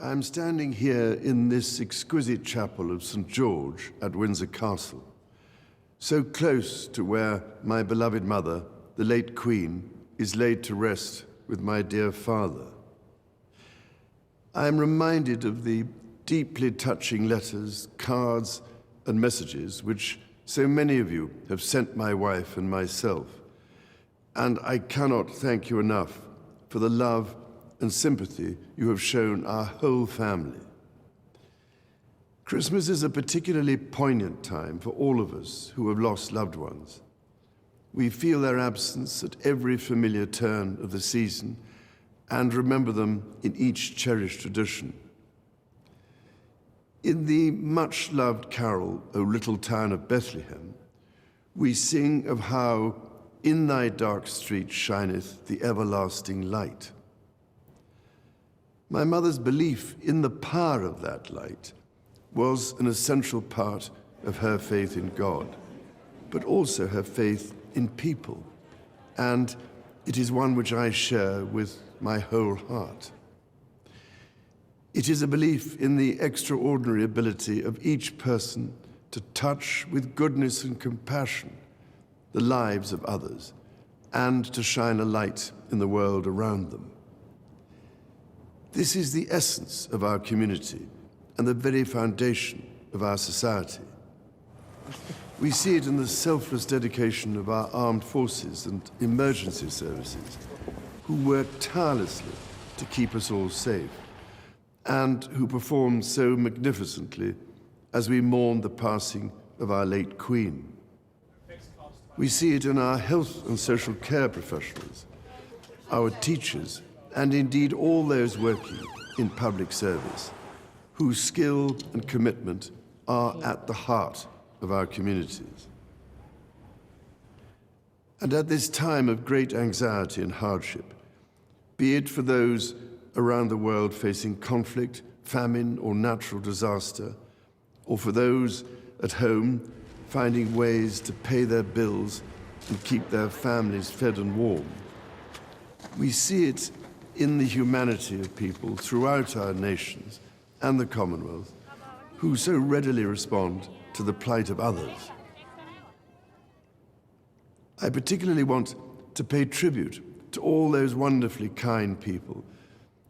I'm standing here in this exquisite chapel of St. George at Windsor Castle, so close to where my beloved mother, the late Queen, is laid to rest with my dear father. I am reminded of the deeply touching letters, cards, and messages which so many of you have sent my wife and myself, and I cannot thank you enough for the love and sympathy you have shown our whole family. Christmas is a particularly poignant time for all of us who have lost loved ones. We feel their absence at every familiar turn of the season and remember them in each cherished tradition. In the much-loved carol, O Little Town of Bethlehem, we sing of how in thy dark street shineth the everlasting light. My mother's belief in the power of that light was an essential part of her faith in God, but also her faith in people, and it is one which I share with my whole heart. It is a belief in the extraordinary ability of each person to touch with goodness and compassion the lives of others and to shine a light in the world around them. This is the essence of our community and the very foundation of our society. We see it in the selfless dedication of our armed forces and emergency services, who work tirelessly to keep us all safe, and who perform so magnificently as we mourn the passing of our late Queen. We see it in our health and social care professionals, our teachers, and indeed all those working in public service, whose skill and commitment are at the heart of our communities. And at this time of great anxiety and hardship, be it for those around the world facing conflict, famine, or natural disaster, or for those at home finding ways to pay their bills and keep their families fed and warm, we see it in the humanity of people throughout our nations and the Commonwealth who so readily respond to the plight of others. I particularly want to pay tribute to all those wonderfully kind people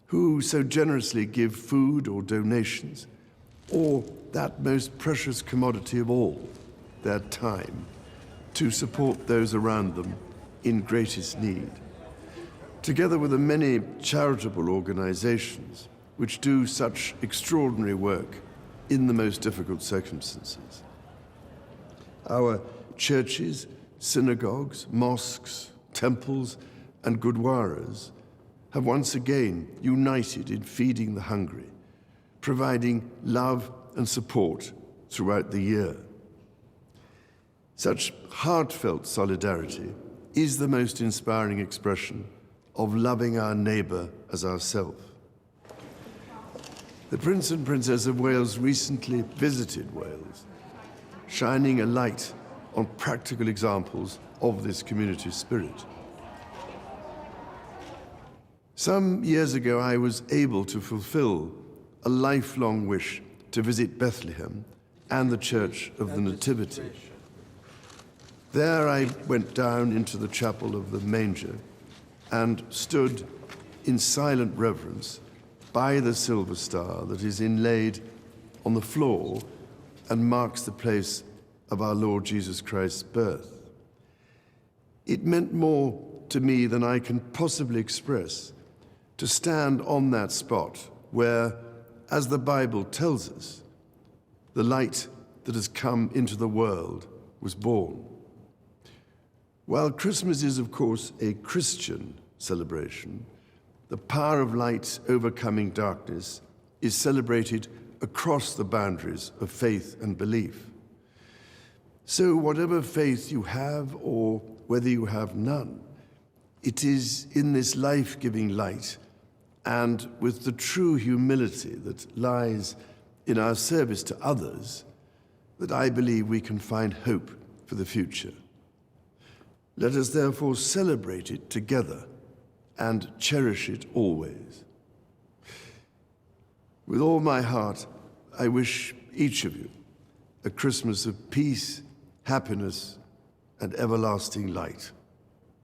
who so generously give food or donations, or that most precious commodity of all, their time, to support those around them in greatest need, together with the many charitable organizations which do such extraordinary work in the most difficult circumstances. Our churches, synagogues, mosques, temples, and gurdwaras have once again united in feeding the hungry, providing love and support throughout the year. Such heartfelt solidarity is the most inspiring expression of loving our neighbour as ourselves. The Prince and Princess of Wales recently visited Wales, shining a light on practical examples of this community spirit. Some years ago, I was able to fulfill a lifelong wish to visit Bethlehem and the Church of the Nativity. There I went down into the chapel of the manger and stood in silent reverence by the silver star that is inlaid on the floor and marks the place of our Lord Jesus Christ's birth. It meant more to me than I can possibly express to stand on that spot where, as the Bible tells us, the light that has come into the world was born. While Christmas is, of course, a Christian celebration, the power of light overcoming darkness is celebrated across the boundaries of faith and belief. So whatever faith you have or whether you have none, it is in this life-giving light and with the true humility that lies in our service to others that I believe we can find hope for the future. Let us therefore celebrate it together and cherish it always. With all my heart, I wish each of you a Christmas of peace, happiness, and everlasting light.